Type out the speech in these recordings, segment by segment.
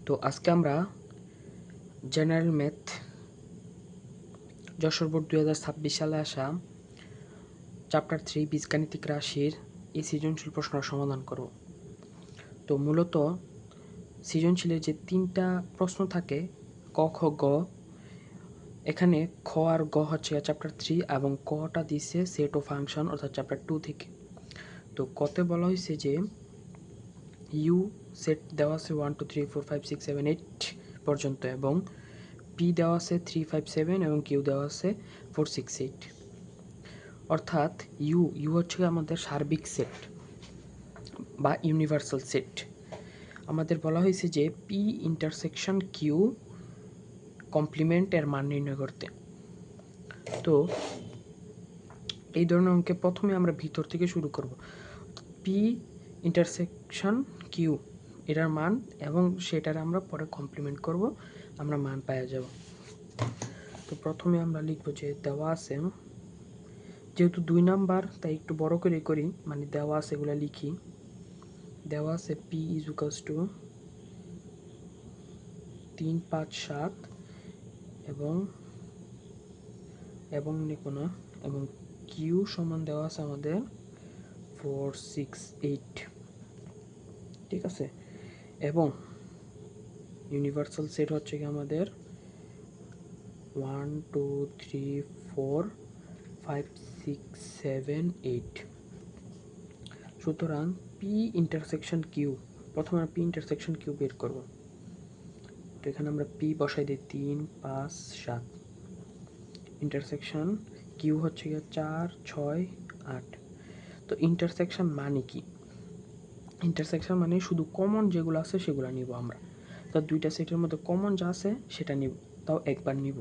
তো আজকে আমরা জেনারেল ম্যাথ যশোর বোর্ড 2026 সালে আসা চ্যাপ্টার 3 বীজগাণিতিক রাশির এই সৃজনশীল প্রশ্নের সমাধান করব। তো মূলত সৃজনশীলের যে 3টা প্রশ্ন থাকে ক খ গ, এখানে খ আর গ হচ্ছে চ্যাপ্টার 3 এবং কটা দিচ্ছে সেট ও ফাংশন অর্থাৎ চ্যাপ্টার 2 থেকে। তো কতে বলা হয়েছে যে ইউ সেট দেওয়া আছে 1 2 3 4 5 6 7 8 পর্যন্ত এবং পি দেওয়া আছে 3 5 7 এবং কিউ দেওয়া আছে 4 6 8। অর্থাৎ ইউ হচ্ছে আমাদের সার্বিক সেট বা ইউনিভার্সাল সেট। আমাদের বলা হয়েছে যে পি ইন্টারসেকশন কিউ কমপ্লিমেন্ট এর মান নির্ণয় করতে। তো এই ধরনের অঙ্কে প্রথমে আমরা ভিতর থেকে শুরু করব। পি ইন্টারসেকশন কিউ এটার মান এবং সেটার আমরা পরে কমপ্লিমেন্ট করব, আমরা মান পাওয়া যাব। তো প্রথমে আমরা লিখব যে দেওয়া আছে, যেহেতু 2 নাম্বার তাই একটু বড় করে করি, মানে দেওয়া আছে এগুলো লিখি। দেওয়া আছে পি ইজ ইকুয়ালস টু 3 5 7 এবং লিখব না, এবং কিউ সমান দেওয়া আছে আমাদের 4 6 8, ঠিক আছে। এবং ইউনিভার্সাল সেট হচ্ছে কি আমাদের 1 2 3 4 5 6 7 8। সুতরাং পি ইন্টারসেকশন কিউ, প্রথমে আমরা পি ইন্টারসেকশন কিউ বের করব। তো এখানে আমরা পি বসাই দিই 3 5 7, ইন্টারসেকশন কিউ হচ্ছে গিয়ে 4 6 8। তো ইন্টারসেকশন মানে কি? ইন্টারসেকশন মানে শুধু কমন যেগুলো আছে সেগুলো নিব আমরা। তো দুইটা সেটের মধ্যে কমন যা আছে সেটা নিব, তাও একবার নিব।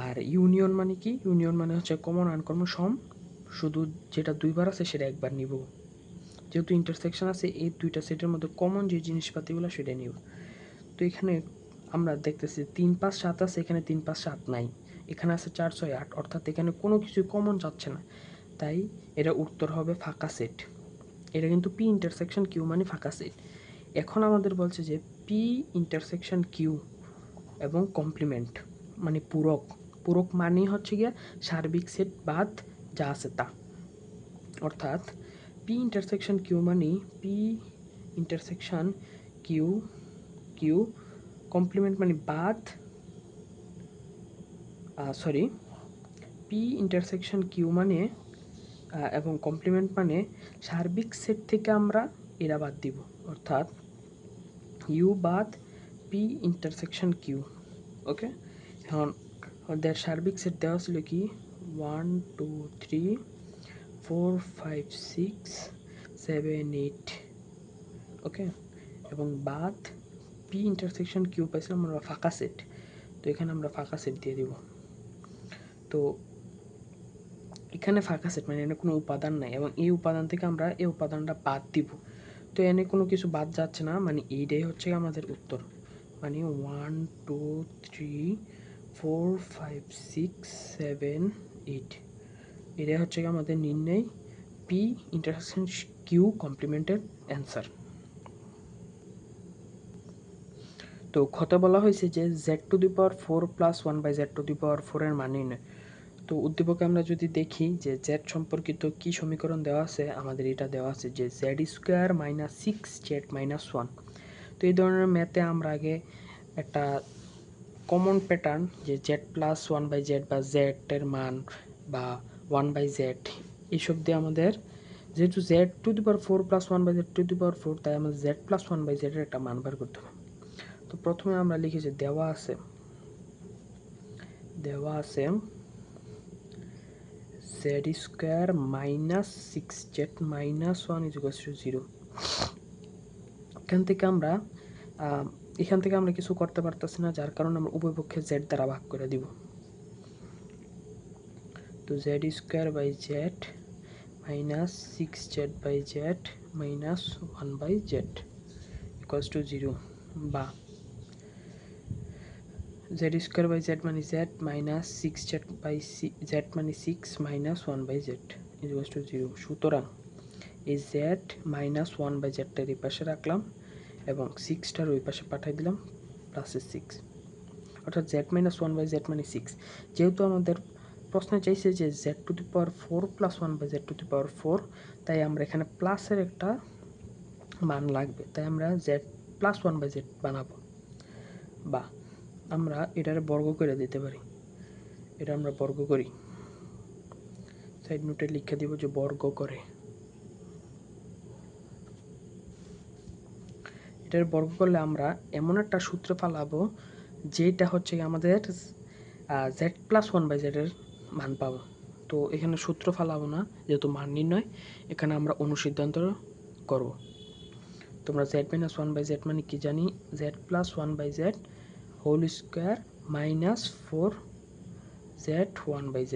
আর ইউনিয়ন মানে কি? ইউনিয়ন মানে হচ্ছে কমন আনকমন সম, শুধু যেটা দুইবার আছে সেটা একবার নিব। যেহেতু ইন্টারসেকশন আছে এই দুইটা সেটের মধ্যে কমন যে জিনিসপাতিগুলো সেটা নিব। তো এখানে আমরা দেখতেছি 3 5 7 আছে, এখানে 3 5 7 নাই, এখানে আছে 4 6 8, অর্থাৎ এখানে কোনো কিছু কমন যাচ্ছে না, তাই এটা উত্তর হবে ফাঁকা সেট। এটা কিন্তু পি ইন্টারসেকশন কিউ মানে ফাঁকা সেট। এখন আমাদের বলছে যে পি ইন্টারসেকশন কিউ এবং কমপ্লিমেন্ট মানে পূরক। পূরক মানেই হচ্ছে গিয়া সার্বিক সেট বাদ যা আছে তা। অর্থাৎ পি ইন্টারসেকশন কিউ মানে P intersection Q Q complement মানে বাদ, সরি, পি ইন্টারসেকশন কিউ মানে এবং কমপ্লিমেন্ট মানে সার্বিক সেট থেকে আমরা এরা বাদ দিব, অর্থাৎ ইউ বাদ পি ইন্টারসেকশন কিউ। ওকে, এখন ওদের সার্বিক সেট দেওয়া ছিল কি 1 2 3 4 5 6 7 8, ওকে, এবং বাদ পি ইন্টারসেকশন কিউ পাইছিলাম আমরা ফাঁকা সেট। তো এখানে আমরা ফাঁকা সেট দিয়ে দিব। তো এখানে ফাঁকা সেট মানে এখানে কোনো উপাদান নাই এবং এই উপাদান থেকে আমরা এই উপাদানটা বাদ দিব। তো এখানে কোনো কিছু বাদ যাচ্ছে না, মানে এইটাই হচ্ছে আমাদের উত্তর। মানে 1 2 3 4 5 6 7 8, এটাই হচ্ছে আমাদের নির্ণয় পি ইন্টারসেকশন কিউ কমপ্লিমেন্টের অ্যান্সার। তো ক্ষতে বলা হয়েছে যে z⁴ প্লাস 1/z⁴ এর মান নির্ণয়। তো উদ্দীপকে আমরা যদি দেখি যে z সম্পর্কিত কি সমীকরণ দেওয়া আছে, আমাদের এটা দেওয়া আছে যে z² - 6z - 1। তো এই ধরনের ম্যাথে আমরা আগে একটা কমন প্যাটার্ন যে z প্লাস 1/z বা z এর মান বা 1/z এইসব দিয়ে আমাদের, যেহেতু z⁴ প্লাস 1/z⁴, তাই আমাদের z প্লাস 1/z এর একটা মান বার করতে হবে। তো প্রথমে আমরা লিখি যে দেওয়া আছে z² - 6z - 1 = 0। এখান থেকে আমরা কিছু করতে পারতেছি না, যার কারণে আমরা উভয় পক্ষে z দ্বারা ভাগ করে দিব। তো z² / z - 6z/z - 1/z = 0, বা z² / z মানে z minus 6z মানে 6 minus 1/z = 0। সুতরাং এই z minus 1/z এর পাশে রাখলাম এবং 6টার ওই পাশে পাঠিয়ে দিলাম প্লাসের 6, অর্থাৎ z-1/z মানে 6। যেহেতু আমাদের প্রশ্নে চাইছে যে z⁴ + 1/z⁴, তাই আমরা এখানে প্লাসের একটা মান লাগবে, তাই আমরা z+1/z বানাবো, বা আমরা এটার বর্গ করে দিতে পারি। এটা আমরা বর্গ করি, সাইড নোটে লিখে দিব যে বর্গ করে। এটার বর্গ করলে আমরা এমন একটা সূত্র পালাবো যেটা হচ্ছে আমাদের z+1/z এর মান পাবো। তো এখানে সূত্র ফালাবো না, যেহেতু মান নির্ণয়, এখানে আমরা অনুসিদ্ধান্ত করব। তোমরা z-1/z মানে কি জানি, z+1/z whole square minus 4z1/z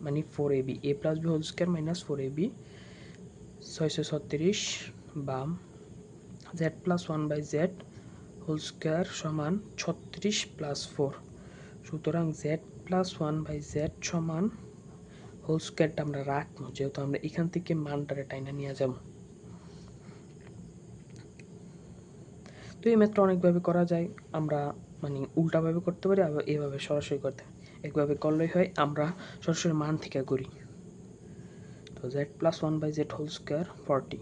মানে 4ab, a + b whole square minus 4ab 636, বা z+1/z হোল স্কোয়ার সমান 36 + 4। সুতরাং z+1/z সমান হোল স্কোয়ারটা আমরা রাখবো, যেহেতু আমরা এখান থেকে মানটারে টাইনা নিয়ে যাব। তো এই ম্যাথটা অনেকভাবে করা যায়, আমরা মানে উল্টাভাবে করতে পারি, আবার এভাবে সরাসরি করতে পারি। একভাবে করলেই হয়, আমরা সরাসরি মান থেকে করি। তো z+1/z হোল স্কোয়ার 40।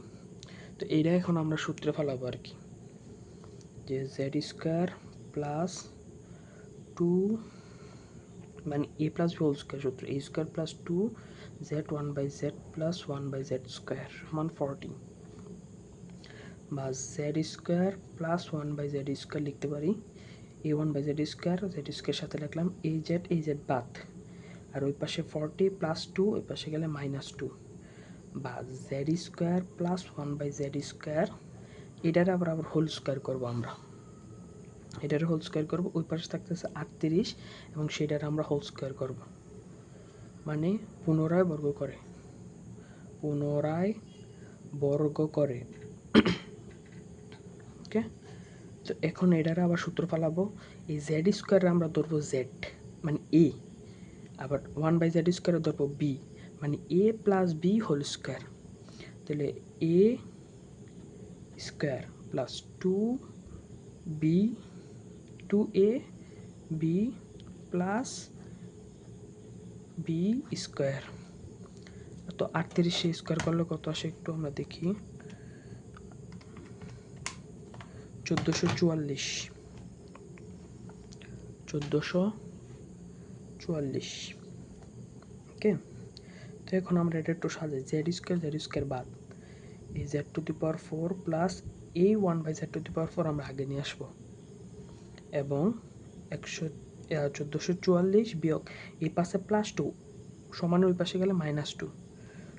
তো এইটা এখন আমরা সূত্রে ফেলাবো আর কি, যে z² প্লাস 2 মানে a + b হোল স্কোয়ার সূত্র a² + 2z1/z + 1/z² সমান 40, বা z² + 1/z² লিখতে পারি a1/z², z² সাথে লিখলাম az বাদ, আর ওই পাশে 40 + 2, ওই পাশে গেলে -2, বা z² + 1/z², এটার আবার হোল স্কোয়ার করবো আমরা, এটার হোল স্কোয়ার করবো, ওই পাশে থাকতেছে 38 এবং সেটার আমরা হোল স্কোয়ার করব, মানে পুনরায় বর্গ করে, ওকে। তো এখন এটার আবার সূত্র ফালাবো, এই z² আমরা ধরবো z মানে a, আবার 1/z² ধরবো b মানে a + b হোল স্কোয়ার, তাহলে a² + 2b 2ab plus b²। তো 38 স্কোয়ার করলে কত আসে একটু আমরা দেখি, 1444। ওকে। তো এখন আমরা এটা একটু সাজাই, z² বাদ, এই z⁴ প্লাস এই 1/z⁴ আমরা আগে নিয়ে আসবো, এবং 1444 বিয়োগ এই পাশে +2 সমান ওই পাশে গেলে -2,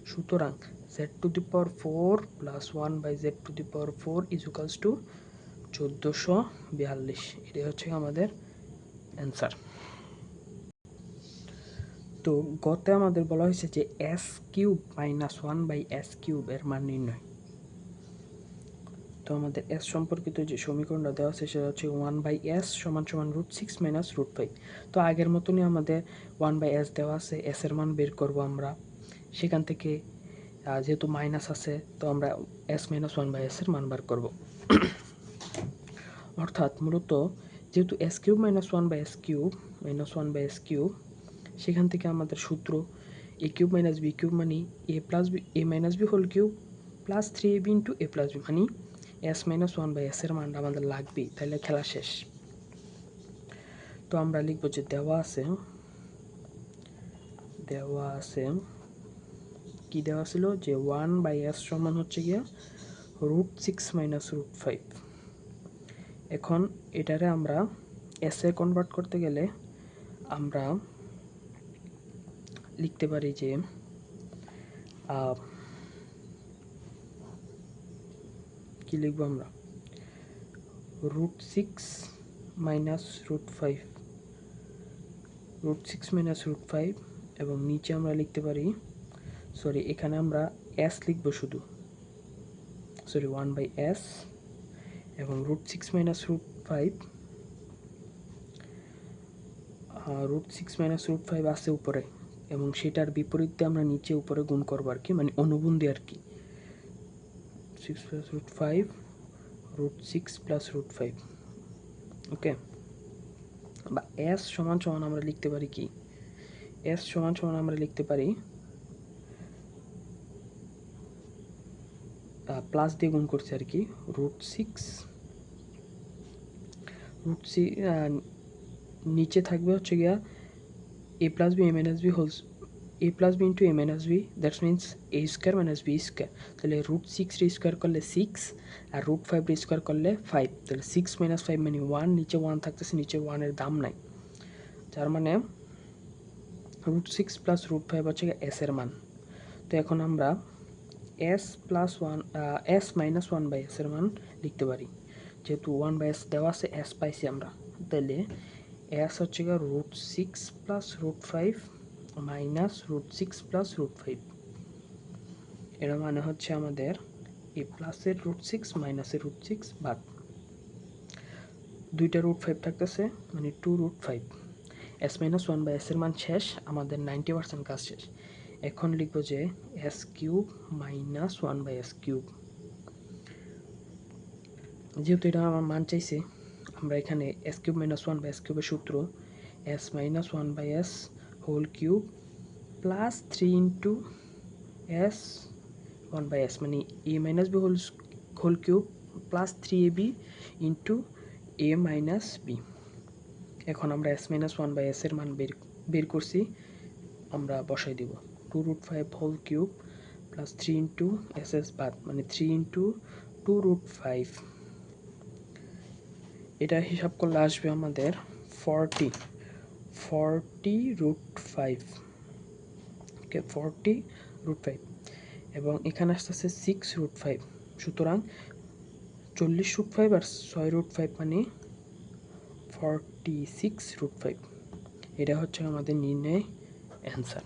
সুতরাং z⁴ plus 1/z⁴ is equals to 1442। এটাই হচ্ছে আমাদের অ্যান্সার। তো গতে আমাদের বলা হয়েছে যে s³ - 1/s³ এর মান নির্ণয়। তো আমাদের s সম্পর্কিত যে সমীকরণটা দেওয়া আছে সেটা হচ্ছে 1/s = √6 - √5। তো আগের মতনই আমাদের 1/s দেওয়া আছে, s এর মান বের করব আমরা, সেখান থেকে যেহেতু মাইনাস আছে তো আমরা s - 1/s এর মান বার করব। অর্থাৎ মূলত যেহেতু s³ - 1/s³ সেখান থেকে আমাদের সূত্র a³ - b³ মানে a - b whole cube plus 3ab × a + b মানে s - 1/s এর মানটা আমাদের লাগবেই, তাহলে খেলা শেষ। তো আমরা লিখব যে দেওয়া আছে কি দেওয়া ছিল, যে 1/s সমান হচ্ছে গিয়া √6 - √5। এখন এটারে আমরা s এ কনভার্ট করতে গেলে আমরা লিখতে পারি যে কি লিখবো আমরা, √6 - √5 এবং নিচে আমরা লিখতে পারি, এখানে আমরা s লিখবো শুধু, 1/s এবং √6 - √5 আছে উপরে, এবং সেটার বিপরীতে আমরা নিচে উপরে গুণ করবো আর কি, মানে অনুবন্ধী আর কি, 6 + √5 √6 প্লাস √5। ওকে, বা এস সমান সমান আমরা লিখতে পারি কি, এস সমান সমান আমরা লিখতে পারি প্লাস দিয়ে গুণ করছি আর কি, √6 নিচে থাকবে হচ্ছে গিয়া a plus B A minus B wholes a plus B into A minus B, that's means A square minus B square. তাহলে √6 স্কোয়ার করলে 6 আর √5 স্কোয়ার করলে 5, তাহলে 6 - 5 মানে 1, নিচে 1 থাকতেছে, নিচে 1-এর দাম নাই, যার মানে √6 প্লাস √5 হচ্ছে এস এর মান। তো এখন আমরা S plus 1 S minus 1/s এর মান লিখতে পারি, যেহেতু 1/s দেওয়া আছে, এস পাইছি আমরা, তাহলে এস হচ্ছে গিয়ে √6 প্লাস √5 মাইনাস √6 প্লাস √5। এর মানে হচ্ছে আমাদের এ প্লাসের √6 মাইনাসের √6 বাদ, দুইটা √5 থাকতেছে মানে 2√5। এস মাইনাস 1/s এর মান শেষ, আমাদের 90% কাজ শেষ। এখন লিখব যে S cube minus 1/s cube. যেহেতু এটা আমার মান চাইছে, আমরা এখানে এস কিউব মাইনাস 1/s কিউবের সূত্র S minus 1/s whole cube plus 3 into S 1/s মানে A minus B whole cube plus 3ab into A minus B. এখন আমরা এস মাইনাস 1/s এর মান বের করছি, আমরা বসাই দিব 2√5 whole cube plus 3 into S বাদ মানে 3 ইন্টু 2√5। এটা হিসাব করলে আসবে আমাদের 40√5। ওকে, 40√5 এবং এখানে আসতেছে 6√5, সুতরাং 40√5 আর 6√5 মানে 46√5। এটা হচ্ছে আমাদের নির্ণয় অ্যান্সার।